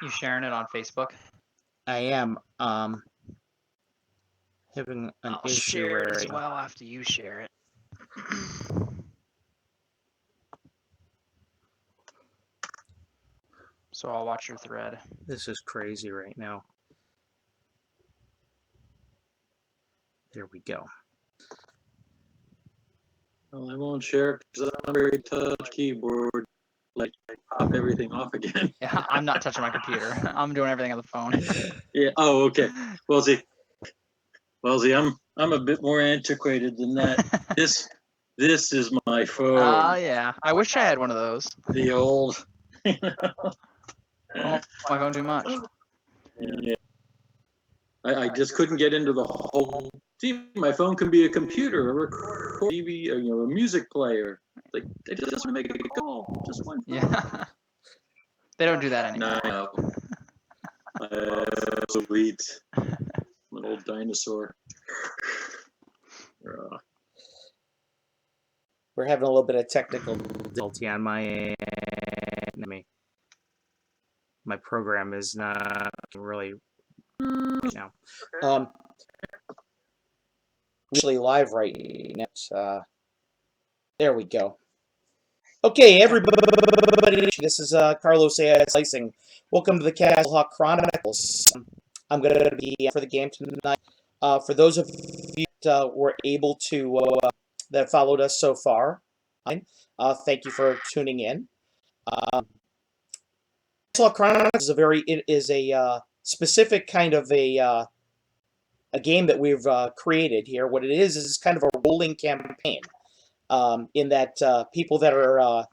You sharing it on Facebook? I am having an I'll issue share it where as well after you share it. So I'll watch your thread. this is crazy right now. There we go. Well, I won't share it because I'm very touch keyboard. Like, pop everything off again. Yeah, I'm not touching my computer. I'm doing everything on the phone. Yeah. Oh, okay. Well, see, I'm a bit more antiquated than that. This is my phone. Oh, yeah. I wish I had one of those. The old. I don't like my phone too much. Yeah. I just couldn't get into the whole. See, my phone can be a computer, a recorder, TV, or, a music player. Like, they just want to make it go. Just one phone. Yeah. They don't do that anymore. No. Sweet. An old dinosaur. We're having a little bit of technical difficulty on my end. My program is not really now. We're actually live right now. There we go. Okay, everybody. This is Carlos A. Slicing. Welcome to the caslHawk Chronicles. I'm going to be for the game tonight. For those of you that were able to that followed us so far, thank you for tuning in. caslHawk Chronicles is a specific kind of a game that we've created here. What it is kind of a rolling campaign. In that people that are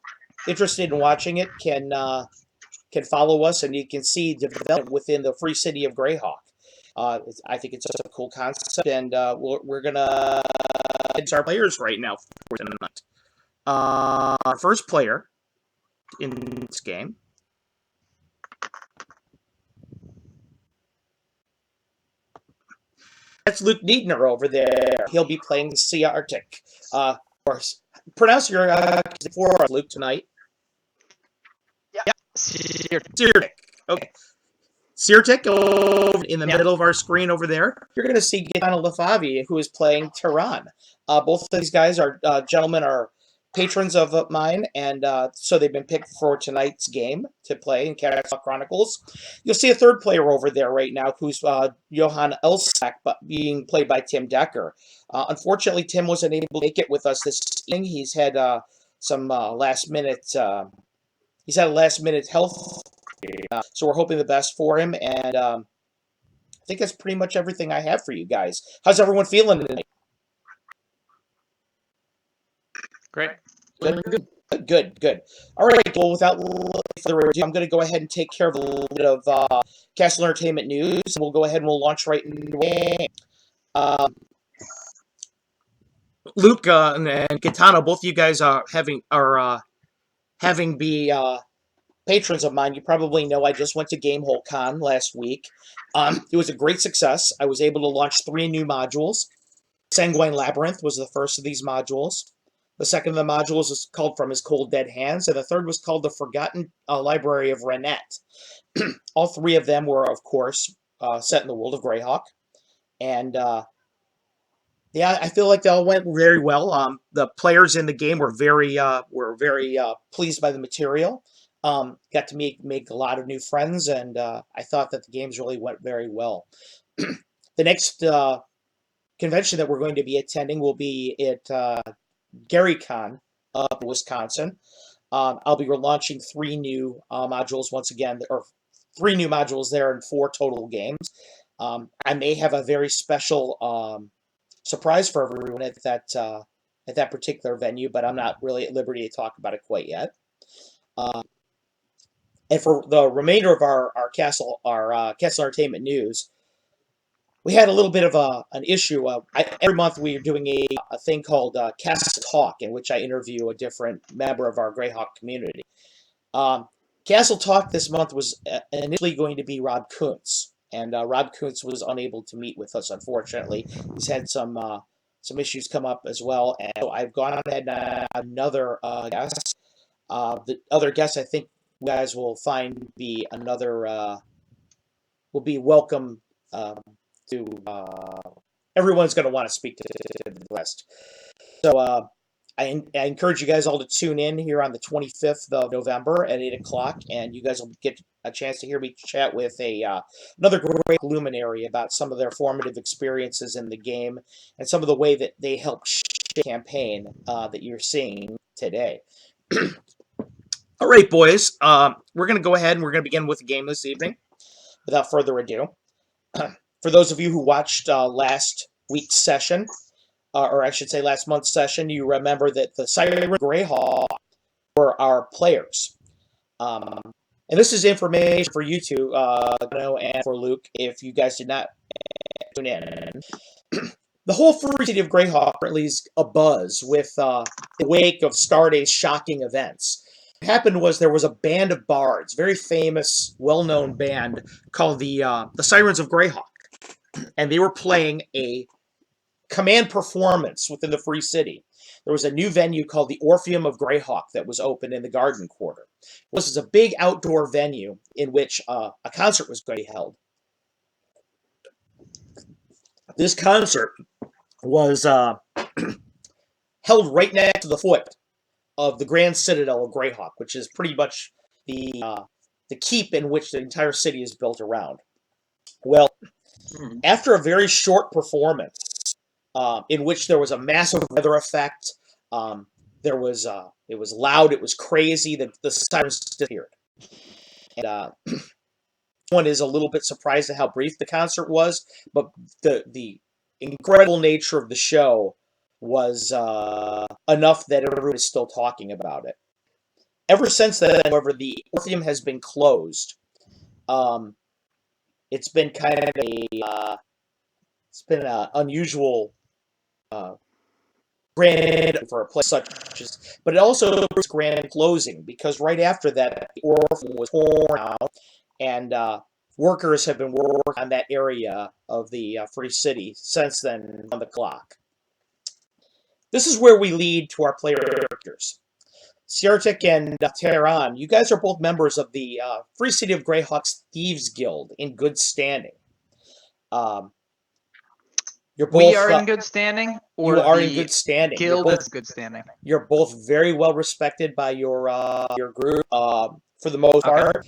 interested in watching it can follow us, and you can see development within the free city of Greyhawk. I think it's a cool concept, and we're gonna our players right now for tonight. Our first player in this game. That's Luke Niedner over there. He'll be playing Sea Arctic. Pronounce your for us, Luke, tonight. Yeah. Sirtic. Okay. Sirtic over in the middle of our screen over there. You're going to see Gaetano Lafavi, who is playing Tehran. Both of these guys are gentlemen are patrons of mine, and so they've been picked for tonight's game to play in caslHawk Chronicles. You'll see a third player over there right now, who's Johan Elsack, but being played by Tim Decker. Unfortunately, Tim wasn't able to make it with us this evening. He's had some last-minute health. So we're hoping the best for him, and I think that's pretty much everything I have for you guys. How's everyone feeling tonight? Great. Good. All right, well, without further ado, I'm going to go ahead and take care of a little bit of Casl Entertainment news, and we'll go ahead and we'll launch right into the game. Luke and Gaetano, both of you guys are having be patrons of mine. You probably know I just went to Gamehole Con last week. It was a great success. I was able to launch 3 new modules. Sanguine Labyrinth was the first of these modules. The second of the modules was called From His Cold Dead Hands, and the third was called The Forgotten Library of Renette. All 3 of them were, of course, set in the world of Greyhawk. And yeah, I feel like they all went very well. The players in the game were very pleased by the material. Got to make a lot of new friends, and I thought that the games really went very well. The next convention that we're going to be attending will be at GaryCon up in Wisconsin. I'll be launching 3 new modules once again, or 3 new modules there and 4 total games. I may have a very special surprise for everyone at that particular venue, but I'm not really at liberty to talk about it quite yet. And for the remainder of our caslHawk Entertainment news, we had a little bit of an issue. Every month we are doing a thing called caslHawk, in which I interview a different member of our Greyhawk community. caslHawk this month was initially going to be Rob Kuntz, and Rob Kuntz was unable to meet with us, unfortunately. He's had some issues come up as well, and so I've gone ahead and another guest. The other guest, I think, you guys will find be another will be welcome to everyone's going to want to speak to the rest. So I encourage you guys all to tune in here on the 25th of November at 8 o'clock, and you guys will get a chance to hear me chat with another great luminary about some of their formative experiences in the game and some of the way that they helped shape the campaign that you're seeing today. All right, boys, we're going to go ahead and we're going to begin with the game this evening without further ado. For those of you who watched last week's session, or I should say last month's session, you remember that the City of Greyhawk were our players. And this is information for you two, and for Luke, if you guys did not tune in. The whole free City of Greyhawk currently is abuzz with the wake of Starday's shocking events. What happened was there was a band of bards, very famous, well-known band called the Sirens of Greyhawk, and they were playing a command performance within the Free City. There was a new venue called the Orpheum of Greyhawk that was open in the Garden Quarter. This is a big outdoor venue in which a concert was going to be held. This concert was held right next to the foot of the Grand Citadel of Greyhawk, which is pretty much the keep in which the entire city is built around. Well, after a very short performance, in which there was a massive weather effect, it was loud, it was crazy, the sirens disappeared. And one is a little bit surprised at how brief the concert was, but the incredible nature of the show was enough that everyone is still talking about it. Ever since then, however, the Orpheum has been closed. It's been kind of an unusual grand for a place such as, but it also was grand closing because right after that, the Orpheum was torn out, and workers have been working on that area of the Free City since then on the clock. This is where we lead to our player characters. Siartik and Tehran, you guys are both members of the Free City of Greyhawk's Thieves Guild in good standing. You're both, we are in good standing, or you are the in good standing. guild is good standing? You're both very well respected by your group for the most part,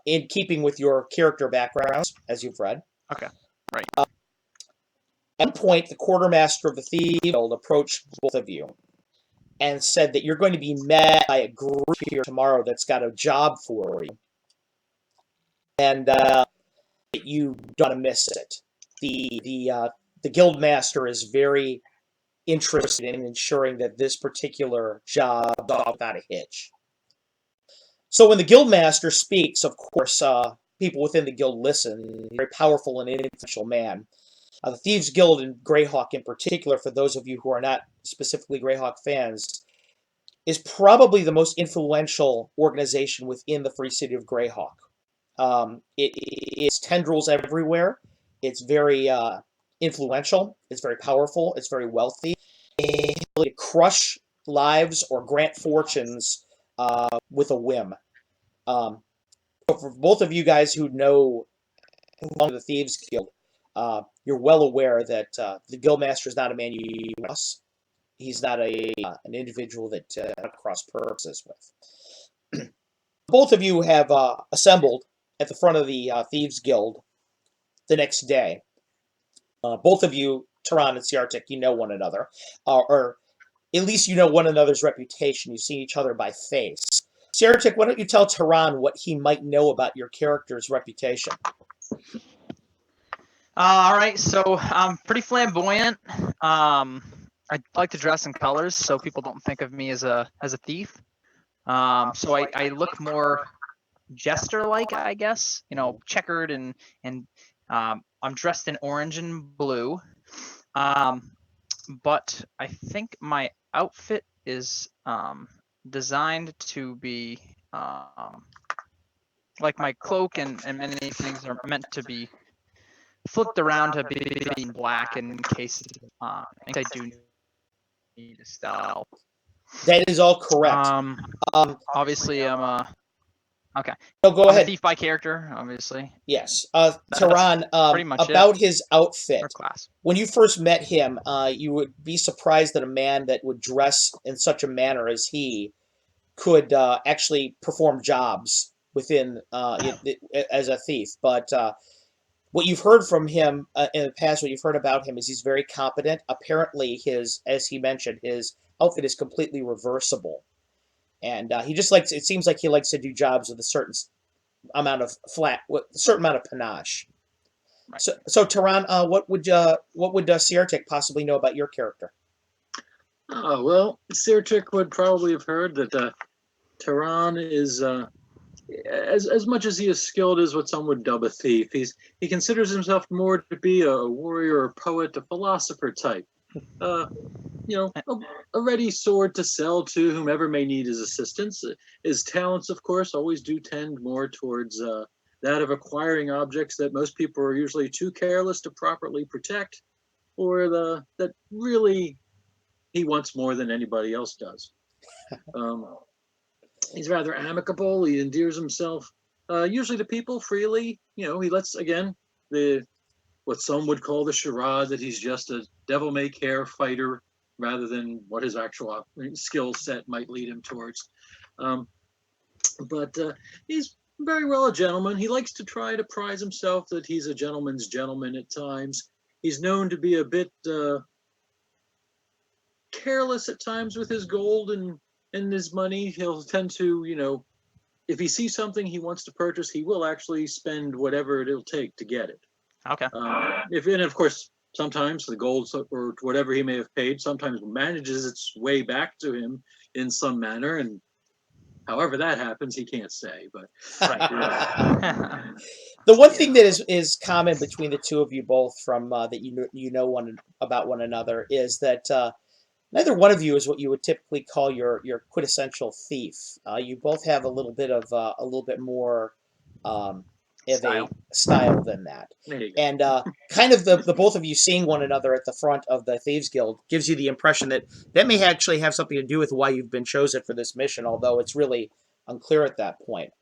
in keeping with your character backgrounds, as you've read. Okay, right. At one point, the quartermaster of the Thieves Guild approached both of you and said that you're going to be met by a group here tomorrow that's got a job for you, and that you don't want to miss it. The guild master is very interested in ensuring that this particular job is off without a hitch. So when the guild master speaks, of course, people within the guild listen. He's a very powerful and influential man. The Thieves Guild in Greyhawk in particular, for those of you who are not specifically Greyhawk fans, is probably the most influential organization within the Free City of Greyhawk. It's tendrils everywhere. It's very influential. It's very powerful. It's very wealthy. It's able to crush lives or grant fortunes with a whim. So for both of you guys who know the Thieves Guild, you're well aware that the Guildmaster is not a man you trust. He's not an individual that cross purposes with. Both of you have assembled at the front of the Thieves Guild the next day. Both of you, Tehran and Siartik, you know one another, or at least you know one another's reputation. You've seen each other by face. Siartik, why don't you tell Tehran what he might know about your character's reputation? All right, so I'm pretty flamboyant. I like to dress in colors so people don't think of me as a thief. So I look more jester-like, I guess. You know, checkered and I'm dressed in orange and blue. But I think my outfit is designed to be like my cloak and many things are meant to be flipped around to be black in case I do need a style. That is all correct. Obviously, I'm Okay. No, go I'm a ahead. thief by character, obviously, Yes. That's Tehran, pretty much it. about his outfit. or class. When you first met him, you would be surprised that a man that would dress in such a manner as he could actually perform jobs within as a thief. But what you've heard from him in the past, what you've heard about him is he's very competent. Apparently, as he mentioned, his outfit is completely reversible, and he just likes. It seems like he likes to do jobs with a certain amount of certain amount of panache. Right. So Tehran, what would Siertek possibly know about your character? Oh, well, Sirtik would probably have heard that Tehran is, as much as he is skilled as what some would dub a thief, he considers himself more to be a warrior, a poet, a philosopher type. A ready sword to sell to whomever may need his assistance. His talents, of course, always do tend more towards that of acquiring objects that most people are usually too careless to properly protect, or that really he wants more than anybody else does. He's rather amicable. He endears himself usually to people freely. He lets, again, what some would call the charade that he's just a devil-may-care fighter rather than what his actual skill set might lead him towards. But he's very well a gentleman. He likes to try to prize himself that he's a gentleman's gentleman at times. He's known to be a bit careless at times with his gold and his money. He'll tend to, if he sees something he wants to purchase, he will actually spend whatever it'll take to get it. Okay. And of course, sometimes the gold or whatever he may have paid sometimes manages its way back to him in some manner, and however that happens, he can't say. But The one thing that is common between the two of you both, from that you know about one another, is that neither one of you is what you would typically call your quintessential thief. You both have a little bit more of Style. a style than that. there you go. And kind of the both of you seeing one another at the front of the Thieves Guild gives you the impression that may actually have something to do with why you've been chosen for this mission, although it's really unclear at that point.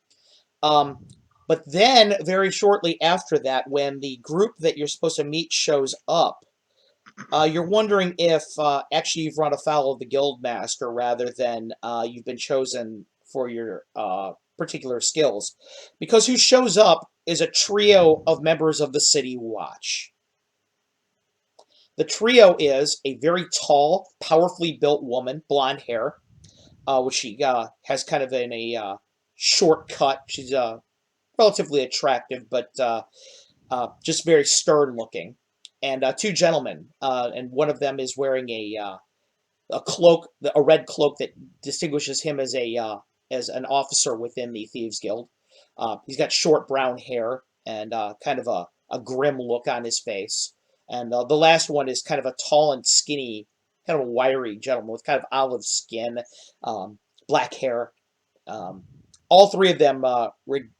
But then, very shortly after that, when the group that you're supposed to meet shows up, you're wondering if actually you've run afoul of the Guildmaster rather than you've been chosen for your particular skills. Because who shows up is a trio of members of the City Watch. The trio is a very tall, powerfully built woman, blonde hair, which she has kind of in a short cut. She's relatively attractive, but just very stern looking. And two gentlemen, and one of them is wearing a cloak, a red cloak that distinguishes him as an officer within the Thieves Guild. He's got short brown hair and kind of a grim look on his face. And the last one is kind of a tall and skinny, kind of a wiry gentleman with kind of olive skin, black hair. All three of them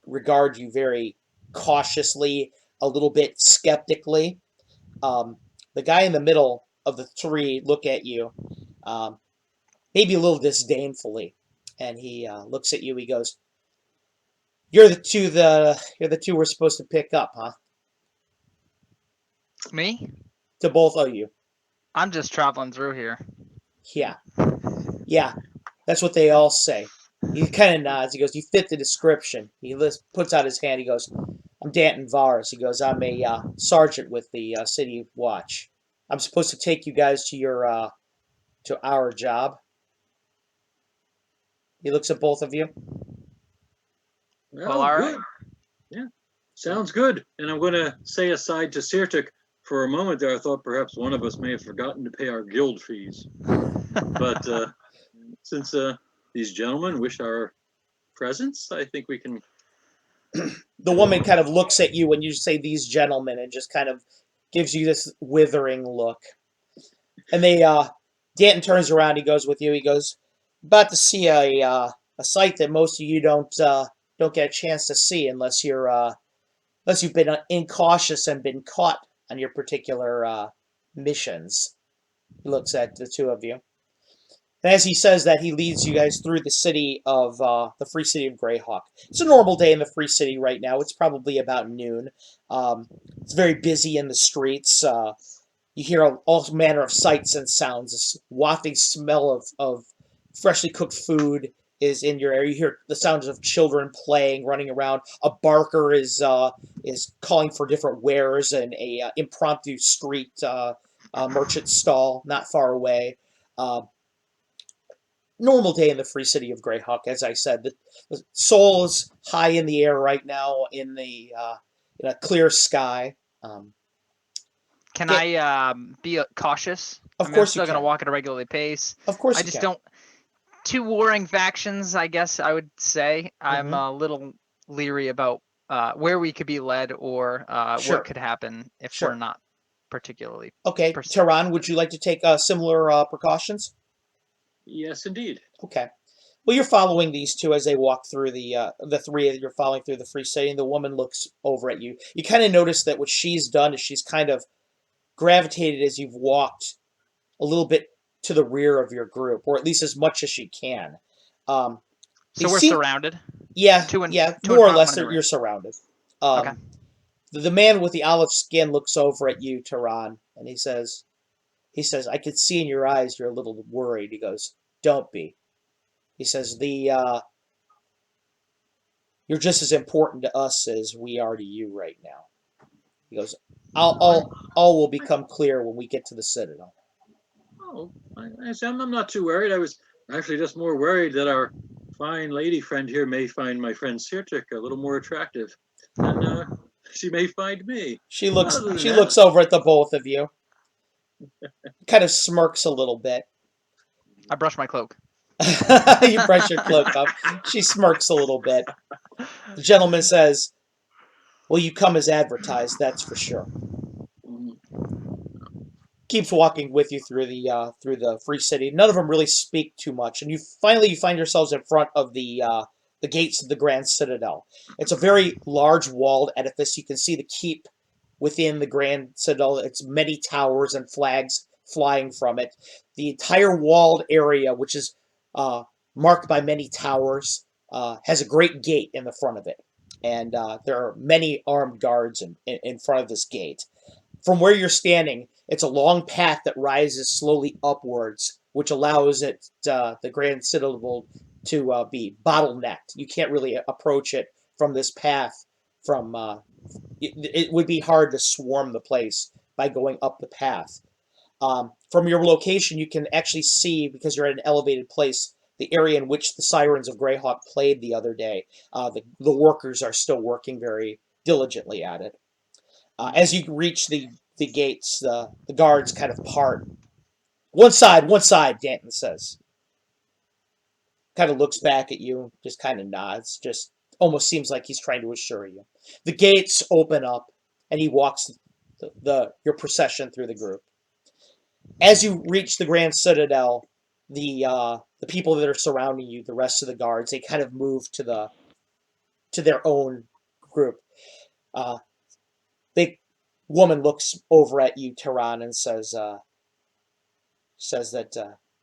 regard you very cautiously, a little bit skeptically. The guy in the middle of the three look at you, maybe a little disdainfully, and he looks at you. He goes, "You're the two we're supposed to pick up, huh?" Me? To both of you. I'm just traveling through here. Yeah, that's what they all say. He kind of nods. He goes, "You fit the description." He puts out his hand. He goes, "I'm Danton Vars." He goes, "I'm a sergeant with the City Watch. I'm supposed to take you guys to our job." He looks at both of you. Well, all right. Good. Yeah, sounds good. And I'm going to say aside to Sirtik, for a moment there, I thought perhaps one of us may have forgotten to pay our guild fees. But since these gentlemen wish our presence, I think we can. The woman kind of looks at you when you say "these gentlemen" and just kind of gives you this withering look. And Danton turns around. He goes with you. He goes, "About to see a sight that most of you don't get a chance to see unless you've been incautious and been caught on your particular missions." He looks at the two of you. And as he says that, he leads you guys through the city of the free city of Greyhawk. It's a normal day in the free city right now. It's probably about noon. It's very busy in the streets. You hear all manner of sights and sounds. This wafting smell of freshly cooked food is in your area. You hear the sounds of children playing, running around. A barker is calling for different wares in a impromptu street merchant stall not far away. Uh, Normal day in the free city of Greyhawk, as I said. The soul is high in the air right now in a clear sky. Can Get, I be cautious? of I mean, I'm course you still going to can. walk at a regular pace. Of course I you just can. don't. Two warring factions, I guess I would say. I'm Hmm. a little leery about where we could be led or what Sure. could happen if we're Sure. not particularly Okay, Tehran, would perceptive. you like to take similar precautions? Yes, indeed. Okay. Well, you're following these two as they walk through the three. You're following through the free city, and the woman looks over at you. You kind of notice that what she's done is she's kind of gravitated as you've walked a little bit to the rear of your group, or at least as much as she can. Um, they So we're seem, surrounded. yeah, Two in yeah, two in more or front, less. one in the You're rear. surrounded. Okay. The man with the olive skin looks over at you, Tehran, and he says, I could see in your eyes you're a little worried. He goes, don't be. He says, you're just as important to us as we are to you right now. He goes, I, all will I, become clear when we get to the Citadel. I'm not too worried. I was actually just more worried that our fine lady friend here may find my friend Sirtik a little more attractive than she may find me. She looks Other than she that, looks over at the both of you, kind of smirks a little bit. I brush my cloak. You brush your cloak up. She smirks a little bit. The gentleman says, well, you come as advertised, that's for sure. mm, Keeps walking with you through the free city. None of them really speak too much, and you find yourselves in front of the gates of the Grand Citadel. It's a very large walled edifice. You can see the keep within the Grand Citadel. It's many towers and flags flying from it. The entire walled area, which is uh, marked by many towers, has a great gate in the front of it, and there are many armed guards in front of this gate. From where you're standing, it's a long path that rises slowly upwards, which allows the Grand Citadel to be bottlenecked. You can't really approach it from this path. It would be hard to swarm the place by going up the path. From your location, you can actually see, because you're at an elevated place, the area in which the Sirens of Greyhawk played the other day. The workers are still working very diligently at it. As you reach the gates, the guards kind of part. One side, Danton says. Kind of looks back at you, just kind of nods, just almost seems like he's trying to assure you. The gates open up, and he walks your procession through the group. As you reach the Grand Citadel, the people that are surrounding you, the rest of the guards, they kind of move to their own group. Uh, the woman looks over at you, Tehran, and says that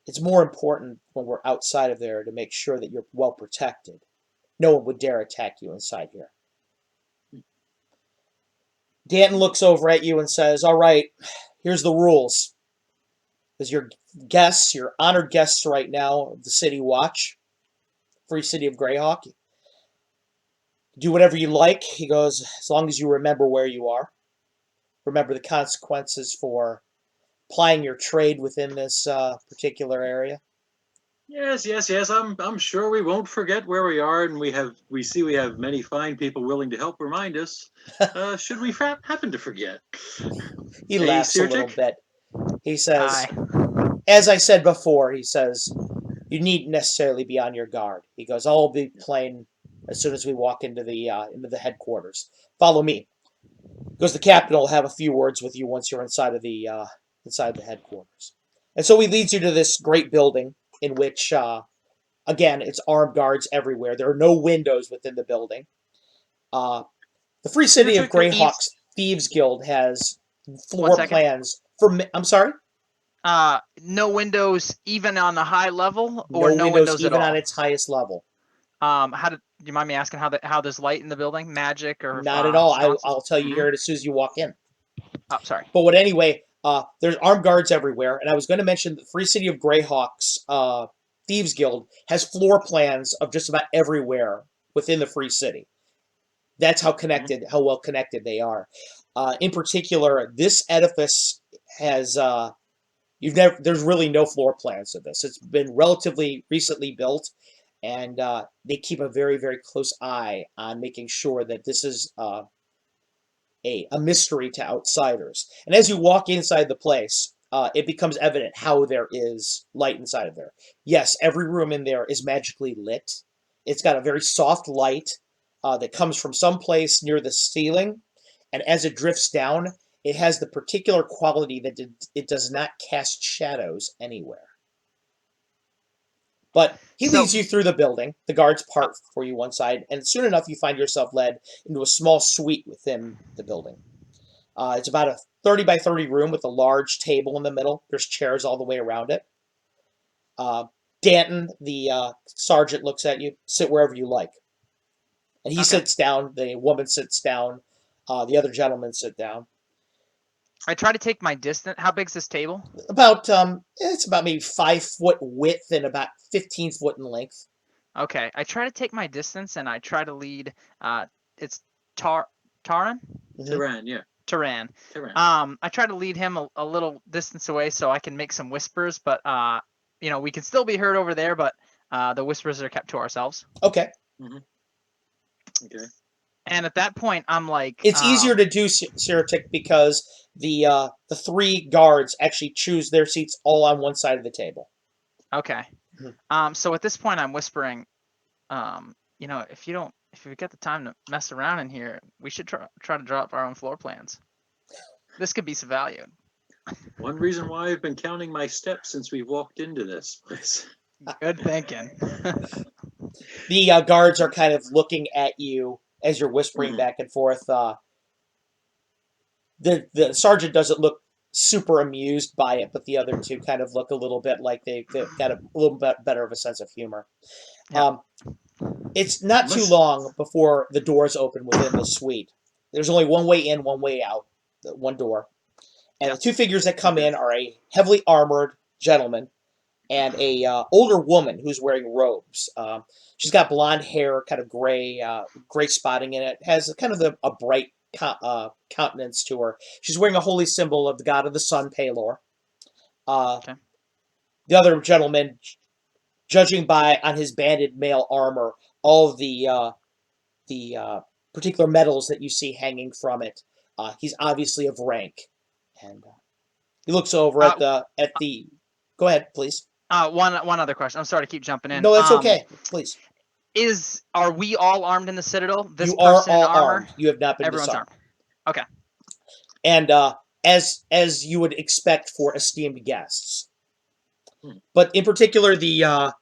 it's more important when we're outside of there to make sure that you're well protected. No one would dare attack you inside here. Danton looks over at you and says, all right, here's the rules. As your guests, your honored guests right now of the City Watch, Free City of Greyhawk, do whatever you like. He goes, as long as you remember where you are. Remember the consequences for plying your trade within this particular area. yes. I'm sure we won't forget where we are, and we have many fine people willing to help remind us. Should we happen to forget? He Hey, laughs a little Sirtik? bit. He says, Aye. as I said before, he says, you needn't necessarily be on your guard. He goes, I'll be plain as soon as we walk into the headquarters. Follow me. He goes, the captain will have a few words with you once you're inside the headquarters. And so he leads you to this great building in which, again, it's armed guards everywhere. There are no windows within the building. Uh, the Free City of Sirtik, Greyhawk's Thieves Guild has One floor second. plans for. I'm sorry. No windows even on the high level, No or no windows at even all? on its highest level. Do you mind me asking how there's light in the building? Magic or Not at all. sconces? I'll tell you here as soon as you walk in. Oh, sorry. But anyway, there's armed guards everywhere, and I was going to mention the Free City of Greyhawk's Thieves Guild has floor plans of just about everywhere within the Free City. That's how connected, how well connected they are. In particular, this edifice has there's really no floor plans of this. It's been relatively recently built, and they keep a very, very close eye on making sure that this is a mystery to outsiders. And as you walk inside the place, it becomes evident how there is light inside of there. Yes, every room in there is magically lit. It's got a very soft light that comes from someplace near the ceiling, and as it drifts down, it has the particular quality that it does not cast shadows anywhere. But he leads you through the building. The guards part for you one side, and soon enough you find yourself led into a small suite within the building. It's about a 30 by 30 room with a large table in the middle. There's chairs all the way around it. Danton, the sergeant, looks at you. Sit wherever you like. And he sits down. The woman sits down. The other gentlemen sit down. I try to take my distance. How big's this table? About it's about maybe 5 foot width and about 15 foot in length. Okay, I try to take my distance and I try to lead. It's Taran. Taran, yeah. Taran. Taran. I try to lead him a little distance away so I can make some whispers, but we can still be heard over there, but the whispers are kept to ourselves. Okay. Mm-hmm. Okay. And at that point, I'm like, it's easier to do, Siratic, because the 3 guards actually choose their seats all on one side of the table. Okay. Mm-hmm. So at this point, I'm whispering, if we get the time to mess around in here, we should try to draw up our own floor plans. This could be some value. One reason why I've been counting my steps since we walked into this place. Good thinking. The guards are kind of looking at you as you're whispering back and forth. The sergeant doesn't look super amused by it, but the other 2 kind of look a little bit like they've got a little bit better of a sense of humor. Yeah. It's not too long before the doors open within the suite. There's only one way in, one way out, one door. And the 2 figures that come in are a heavily armored gentleman and a older woman who's wearing robes. She's got blonde hair, kind of gray spotting in it. Has kind of a bright countenance to her. She's wearing a holy symbol of the god of the sun, Palor. The other gentleman, judging on his banded mail armor, all of the particular medals that you see hanging from it, he's obviously of rank. And he looks over at the. Go ahead, please. One other question. I'm sorry to keep jumping in. No, that's okay. Please. Are we all armed in the Citadel? This you are person all in armor? armed. You have not been Everyone's disarmed. armed. Okay. And as you would expect for esteemed guests, but in particular the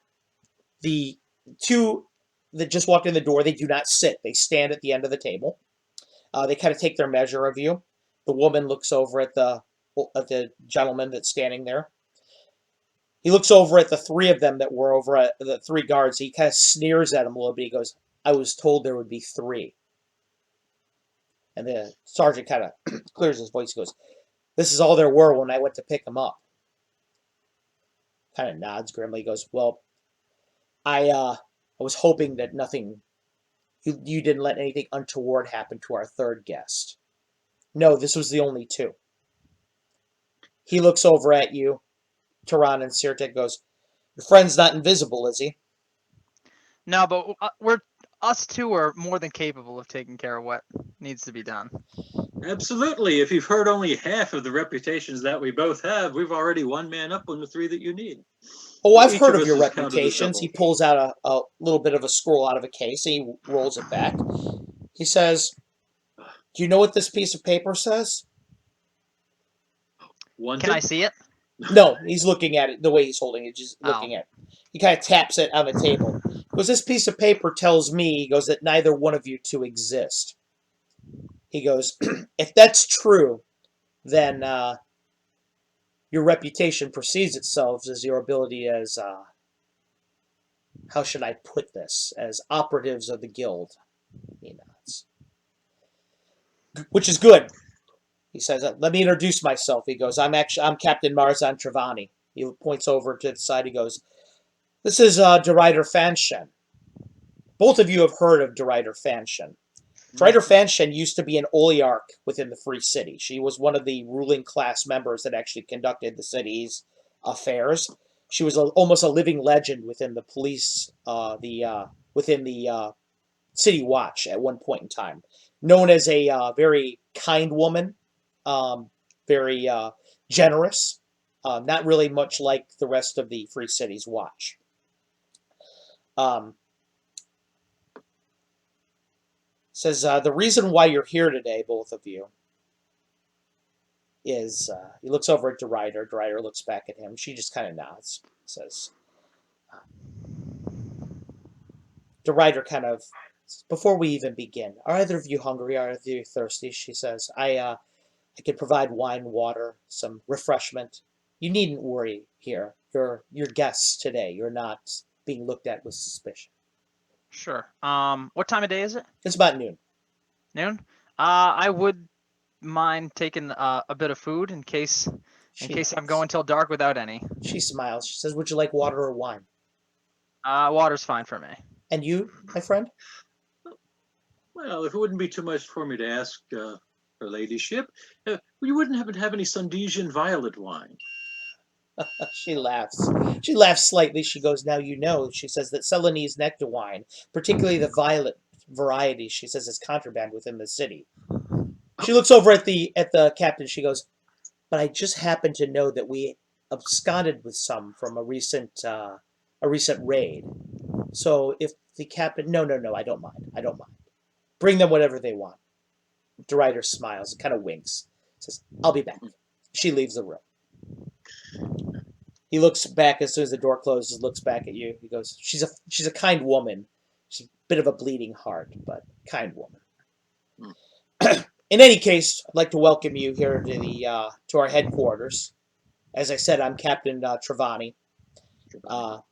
2 that just walked in the door, they do not sit. They stand at the end of the table. They kind of take their measure of you. The woman looks over at the gentleman that's standing there. He looks over at the 3 of them that were over at the 3 guards. He kind of sneers at him a little bit. He goes, "I was told there would be 3. And the sergeant kind of clears his voice. He goes, "This is all there were when I went to pick them up." Kind of nods grimly. He goes, "Well, I was hoping that you didn't let anything untoward happen to our 3rd guest. No, this was the only 2. He looks over at you, Taran, and Sirtek goes, "Your friend's not invisible, is he?" No, but us 2 are more than capable of taking care of what needs to be done. Absolutely. If you've heard only half of the reputations that we both have, we've already one man up on the 3 that you need. Oh, I've heard of your reputations. He pulls out a little bit of a scroll out of a case, and he rolls it back. He says, "Do you know what this piece of paper says?" Can I see it? No, he's looking at it the way he's holding it, just looking at it. He kind of taps it on the table. Because this piece of paper tells me, he goes, that neither one of you 2 exist. He goes, "If that's true, then your reputation perceives itself as your ability as, how should I put this, as operatives of the guild. He nods. Which is good. He says, let me introduce myself. He goes, I'm Captain Marzan Travani. He points over to the side. He goes, this is DeRider Fanshen. Both of you have heard of DeRider Fanshen. DeRider Fanshen used to be an oligarch within the Free City. She was one of the ruling class members that actually conducted the city's affairs. She was almost a living legend within the police, within the City Watch at one point in time. Known as a very kind woman, very generous, not really much like the rest of the Free City's Watch. Says, the reason why you're here today, both of you, is, he looks over at DeRider. DeRider looks back at him. She just kind of nods. Says, DeRider kind of, before we even begin, are either of you hungry? Are either of you thirsty? She says, I can provide wine, water, some refreshment. You needn't worry here. You're guests today. You're not being looked at with suspicion. Sure. What time of day is it? It's about noon. Noon? I would mind taking a bit of food in case I'm going till dark without any. She smiles. She says, would you like water or wine? Water's fine for me. And you, my friend? Well, if it wouldn't be too much for me to ask her ladyship, you wouldn't happen to have any Sundesian violet wine? She laughs. She laughs slightly. She goes, now you know. She says that Celanese nectar wine, particularly the violet variety, she says is contraband within the city. She looks over at the captain. She goes, but I just happen to know that we absconded with some from a recent raid. So if the captain, no, I don't mind. Bring them whatever they want. DeRider smiles and kind of winks. Says, I'll be back. She leaves the room. He looks back as soon as the door closes, looks back at you. He goes, she's a kind woman. She's a bit of a bleeding heart, but kind woman. In any case, I'd like to welcome you here to our headquarters. As I said, I'm Captain Travani. I'm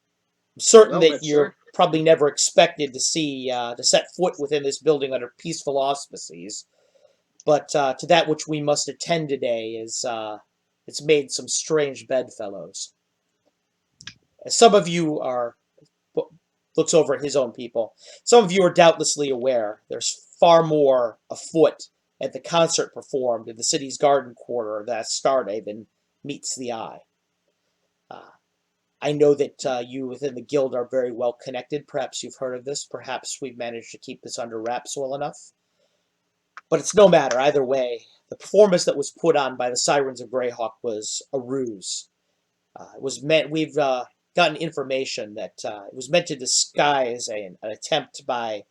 certain that you're probably never expected to set foot within this building under peaceful auspices. But to that which we must attend today is it's made some strange bedfellows. As some of you are, looks over at his own people, some of you are doubtlessly aware there's far more afoot at the concert performed in the city's garden quarter that Starday than meets the eye. I know that you within the guild are very well connected. Perhaps you've heard of this. Perhaps we've managed to keep this under wraps well enough. But it's no matter. Either way, the performance that was put on by the Sirens of Greyhawk was a ruse. We've gotten information that it was meant to disguise an attempt by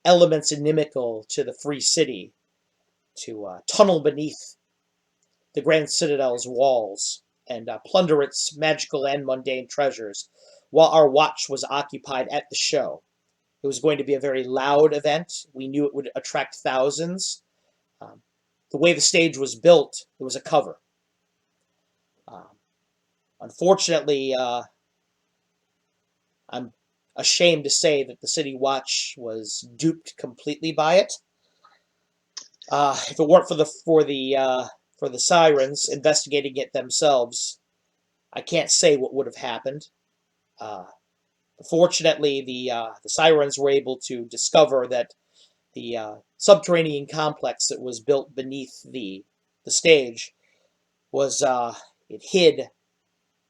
elements inimical to the Free City to tunnel beneath the Grand Citadel's walls and plunder its magical and mundane treasures while our watch was occupied at the show. It was going to be a very loud event. We knew it would attract thousands. The way the stage was built, it was a cover. Unfortunately, I'm ashamed to say that the City Watch was duped completely by it. If it weren't for the Sirens investigating it themselves, I can't say what would have happened. Fortunately, the Sirens were able to discover that the subterranean complex that was built beneath the stage was it hid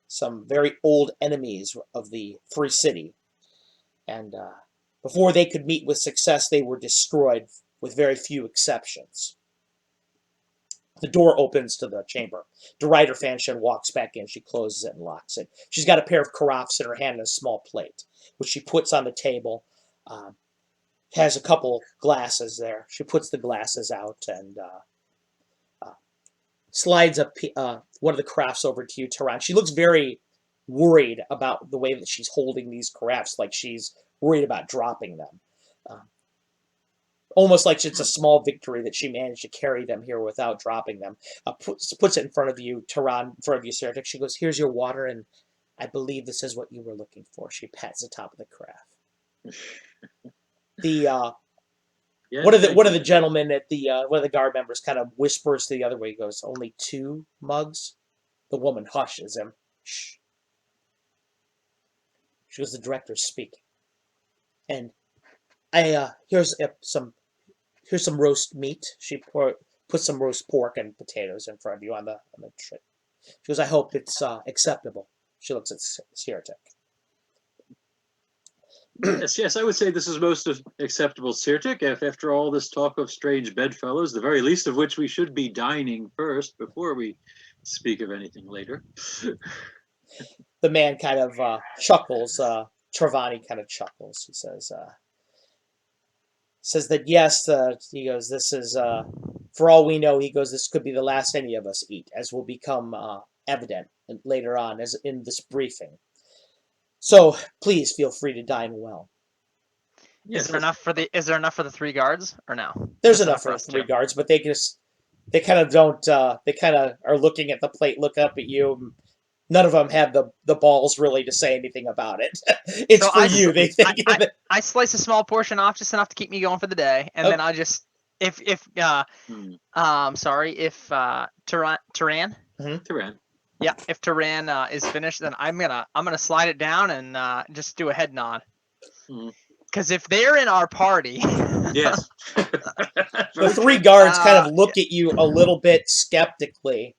some very old enemies of the Free City, and before they could meet with success, they were destroyed with very few exceptions. The door opens to the chamber. DeRider Fanshen walks back in. She closes it and locks it. She's got a pair of carafes in her hand and a small plate, which she puts on the table. Has a couple glasses there. She puts the glasses out and slides up one of the carafes over to you, Tehran. She looks very worried about the way that she's holding these carafes, like she's worried about dropping them. almost like it's a small victory that she managed to carry them here without dropping them. Puts it in front of you, Tehran, in front of you, Seratic. She goes, "Here's your water, and I believe this is what you were looking for." She pats the top of the carafe. The Yeah, one of thank the you. gentlemen at the one of the guard members kind of whispers to the other way. He goes, "Only 2 mugs?" The woman hushes him. Shh. She goes, "The director's speaking, and here's some roast meat." She puts some roast pork and potatoes in front of you on the tray. She goes, "I hope it's acceptable." She looks at Siertek. Yes, I would say this is most acceptable, Sirtik. After all this talk of strange bedfellows, the very least of which we should be dining first before we speak of anything later. The man kind of chuckles. Travani kind of chuckles. He says that yes. He goes, "This is for all we know." He goes, "This could be the last any of us eat, as will become evident later on, as in this briefing. So please feel free to dine well." Yes, Is there enough for the 3 guards or no? There's Just enough for us 3 two? guards, but they kind of don't. They kind of are looking at the plate, look up at you. None of them have the balls really to say anything about it. It's So for you. They think. I slice a small portion off, just enough to keep me going for the day, and then I just if sorry, if Tehran, Tehran. yeah, if Tehran is finished, then I'm gonna slide it down and just do a head nod. Mhm. Because if they're in our party, Yes. The 3 guards kind of look at you a little bit skeptically,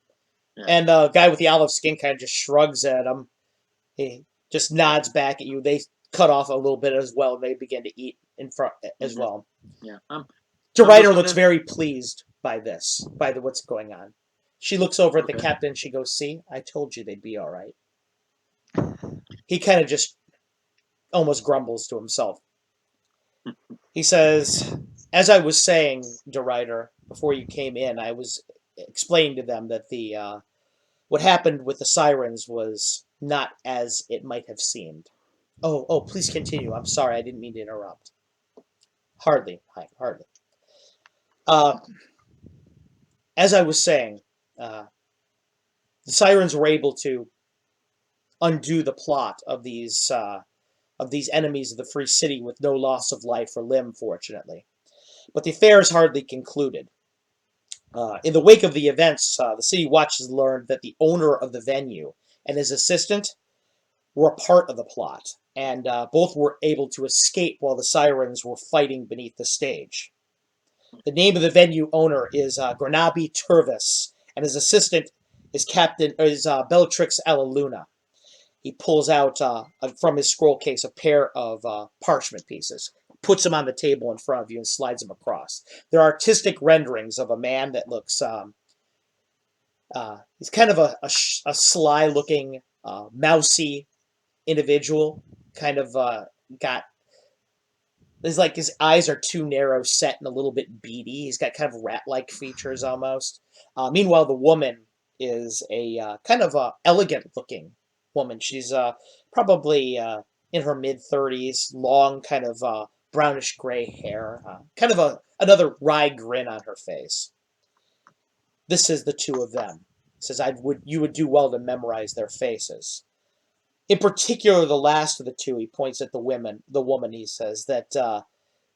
Yeah. and the guy with the olive skin kind of just shrugs at him. He just nods back at you. They cut off a little bit as well, and they begin to eat in front as well. Yeah. De I'm Ryder just looks gonna- very pleased by this, what's going on. She looks over at the Okay. captain. She goes, "See, I told you they'd be all right." He kind of just almost grumbles to himself. He says, "As I was saying, De Ryder, before you came in, I was explaining to them that what happened with the sirens was not as it might have seemed." Oh, please continue. I'm sorry, I didn't mean to interrupt. Hardly, hardly. As I was saying, the sirens were able to undo the plot of these enemies of the free city with no loss of life or limb, fortunately. But the affair is hardly concluded. In the wake of the events, the city watches learned that the owner of the venue and his assistant were a part of the plot, and both were able to escape while the sirens were fighting beneath the stage. The name of the venue owner is Granabi Turvis, and his assistant is Bellatrix Alaluna. He pulls out from his scroll case a pair of parchment pieces, puts them on the table in front of you, and slides them across. They're artistic renderings of a man that looks. He's kind of a sly-looking, mousy individual. Kind of got. It's like his eyes are too narrow set and a little bit beady. He's got kind of rat-like features almost. Meanwhile, the woman is a kind of elegant-looking woman. She's probably in her mid-30s, long kind of brownish gray hair, kind of another wry grin on her face. This is the 2 of them. He says, you would do well to memorize their faces. In particular, the last of the 2, he points at the woman, he says, that,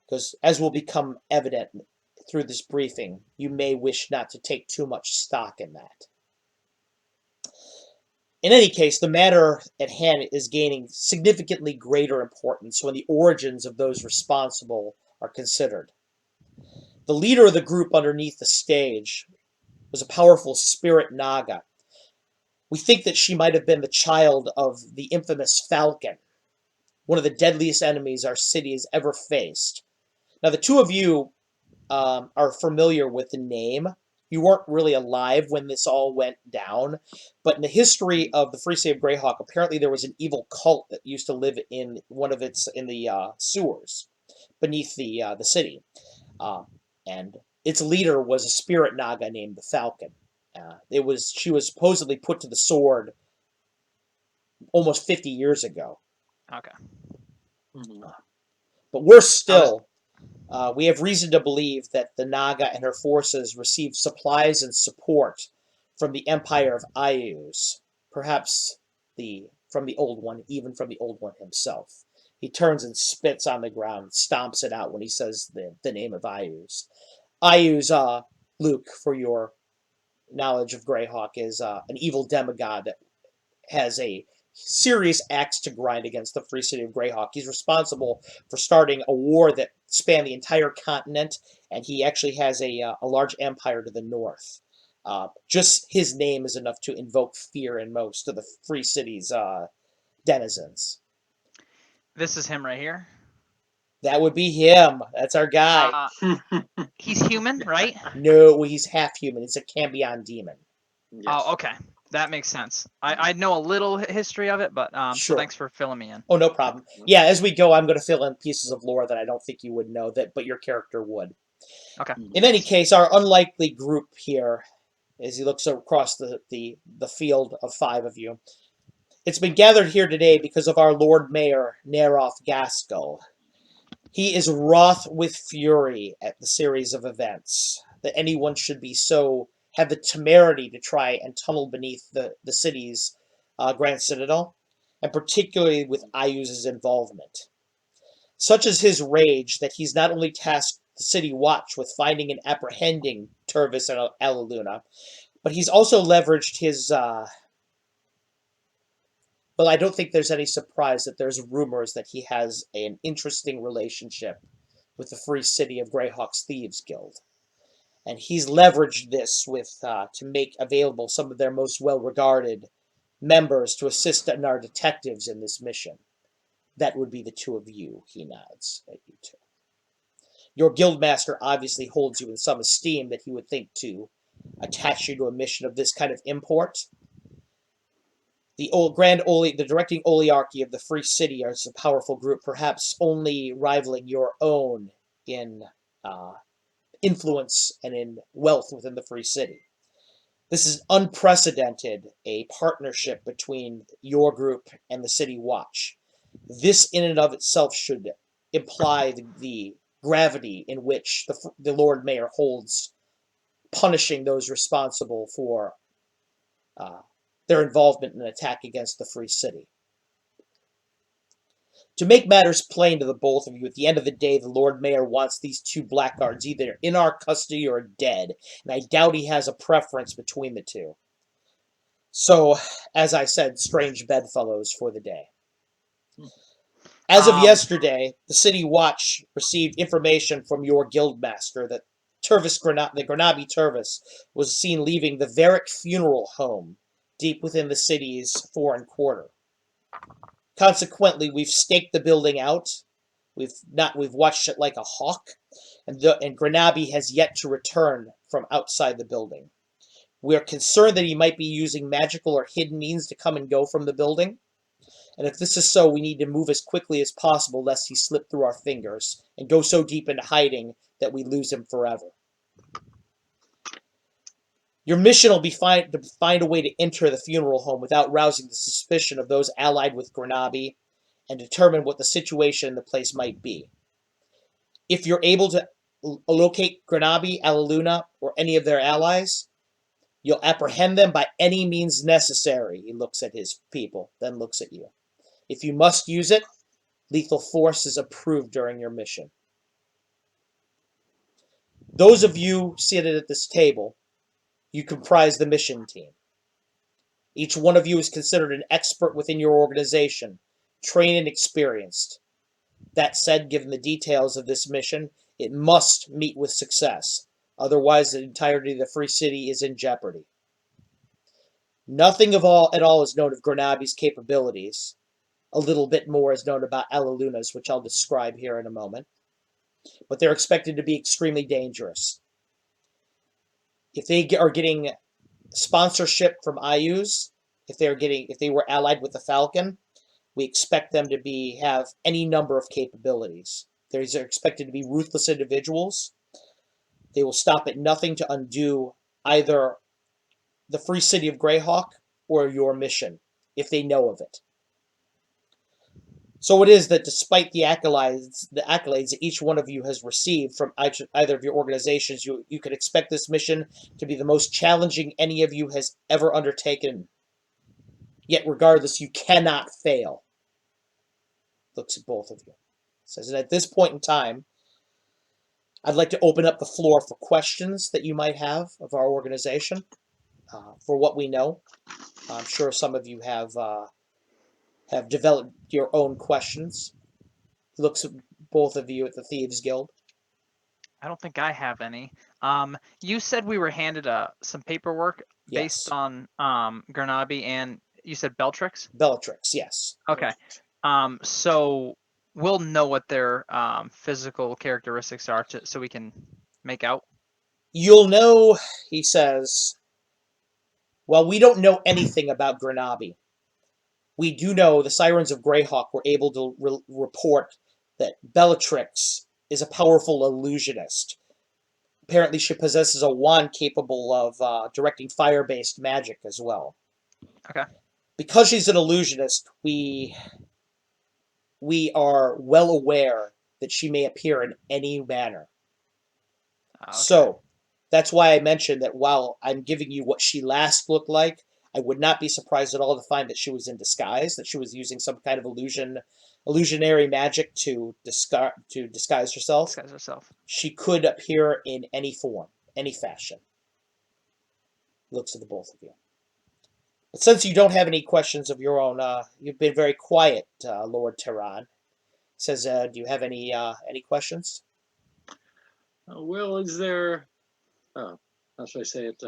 because as will become evident through this briefing, you may wish not to take too much stock in that. In any case, the matter at hand is gaining significantly greater importance when the origins of those responsible are considered. The leader of the group underneath the stage was a powerful spirit Naga. We think that she might have been the child of the infamous Falcon, one of the deadliest enemies our city has ever faced. Now, the 2 of you are familiar with the name. You weren't really alive when this all went down, but in the history of the Free City of Greyhawk, apparently there was an evil cult that used to live in the sewers beneath the city, and its leader was a spirit Naga named the Falcon. She was supposedly put to the sword almost 50 years ago. okay. Mhm. But we're still We have reason to believe that the Naga and her forces received supplies and support from the Empire of Ayus, perhaps from the Old One, even from the Old One himself. He turns and spits on the ground, stomps it out when he says the name of Ayus. Ayus, Luke, for your knowledge of Greyhawk, is an evil demigod that has a serious axe to grind against the free city of Greyhawk. He's responsible for starting a war that spanned the entire continent, and he actually has a large empire to the north. Just his name is enough to invoke fear in most of the free city's denizens. This is him right here. That would be him. That's our guy. He's human, right? No, he's half human. It's a Cambion demon. Yes. Oh, okay. That makes sense. I know a little history of it, but Sure. so thanks for filling me in. Oh, no problem. Yeah, as we go, I'm going to fill in pieces of lore that I don't think you would know, but your character would. Okay. In any case, our unlikely group here, as he looks across the field of 5 of you, it's been gathered here today because of our Lord Mayor, Neroth Gaskell. He is wroth with fury at the series of events that anyone should have the temerity to try and tunnel beneath the city's Grand Citadel, and particularly with Ayuz's involvement. Such is his rage that he's not only tasked the City Watch with finding and apprehending Tervis and Alaluna, but he's also leveraged his... Well, I don't think there's any surprise that there's rumors that he has an interesting relationship with the Free City of Greyhawk's Thieves Guild. And he's leveraged this to make available some of their most well-regarded members to assist in our detectives in this mission. That would be the 2 of you, he nods at you 2. Your guildmaster obviously holds you in some esteem that he would think to attach you to a mission of this kind of import. The directing oligarchy of the Free City is a powerful group, perhaps only rivaling your own in influence and in wealth within the Free City. This is unprecedented, a partnership between your group and the City Watch. This in and of itself should imply the gravity in which the Lord Mayor holds punishing those responsible for their involvement in an attack against the Free City. To make matters plain to the both of you, at the end of the day, the Lord Mayor wants these 2 blackguards either in our custody or dead, and I doubt he has a preference between the 2. So, as I said, strange bedfellows for the day. As of yesterday, the City Watch received information from your guildmaster that the Granabi Tervis was seen leaving the Varick funeral home deep within the city's foreign quarter. Consequently, we've staked the building out. We've watched it like a hawk, and Granabi has yet to return from outside the building. We are concerned that he might be using magical or hidden means to come and go from the building. And if this is so, we need to move as quickly as possible lest he slip through our fingers and go so deep into hiding that we lose him forever. Your mission will be to find a way to enter the funeral home without rousing the suspicion of those allied with Granabi and determine what the situation in the place might be. If you're able to locate Granabi, Alaluna, or any of their allies, you'll apprehend them by any means necessary. He looks at his people, then looks at you. If you must use it, lethal force is approved during your mission. Those of you seated at this table, you comprise the mission team. Each one of you is considered an expert within your organization, trained and experienced. That said, given the details of this mission, it must meet with success. Otherwise, the entirety of the Free City is in jeopardy. Nothing at all is known of Granabi's capabilities. A little bit more is known about Alaluna's, which I'll describe here in a moment. But they're expected to be extremely dangerous. If they are getting sponsorship from Ayuz, if they were allied with the Falcon, we expect them to have any number of capabilities. These are expected to be ruthless individuals. They will stop at nothing to undo either the Free City of Greyhawk or your mission, if they know of it. So it is that despite the accolades that each one of you has received from either of your organizations, you could expect this mission to be the most challenging any of you has ever undertaken. Yet regardless, you cannot fail. Looks at both of you. Says that at this point in time, I'd like to open up the floor for questions that you might have of our organization. For what we know, I'm sure some of you have developed your own questions. He looks at both of you at the Thieves Guild. I don't think I have any. You said we were handed some paperwork based Yes. on Gurnabi, and you said Beltrix? Bellatrix, yes. Okay. So we'll know what their physical characteristics are so we can make out. You'll know, he says, well, we don't know anything about Gurnabi. We do know the Sirens of Greyhawk were able to report that Bellatrix is a powerful illusionist. Apparently, she possesses a wand capable of directing fire-based magic as well. Okay. Because she's an illusionist, we are well aware that she may appear in any manner. Okay. So, that's why I mentioned that while I'm giving you what she last looked like, I would not be surprised at all to find that she was in disguise, that she was using some kind of illusionary magic to disguise herself. Disguise herself. She could appear in any form, any fashion. Looks at the both of you. But since you don't have any questions of your own, you've been very quiet, Lord Tehran. Says, do you have any questions? Well, is there, how should I say it?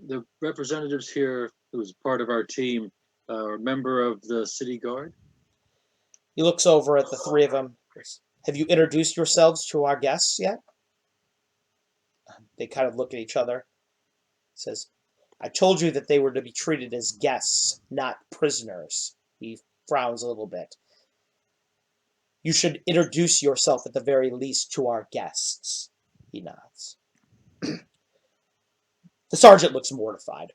The representatives here, who's part of our team, are a member of the city guard. He looks over at the three of them. Have you introduced yourselves to our guests yet? They kind of look at each other. Says, I told you that they were to be treated as guests, not prisoners. He frowns a little bit. You should introduce yourself at the very least to our guests. He nods. The sergeant looks mortified.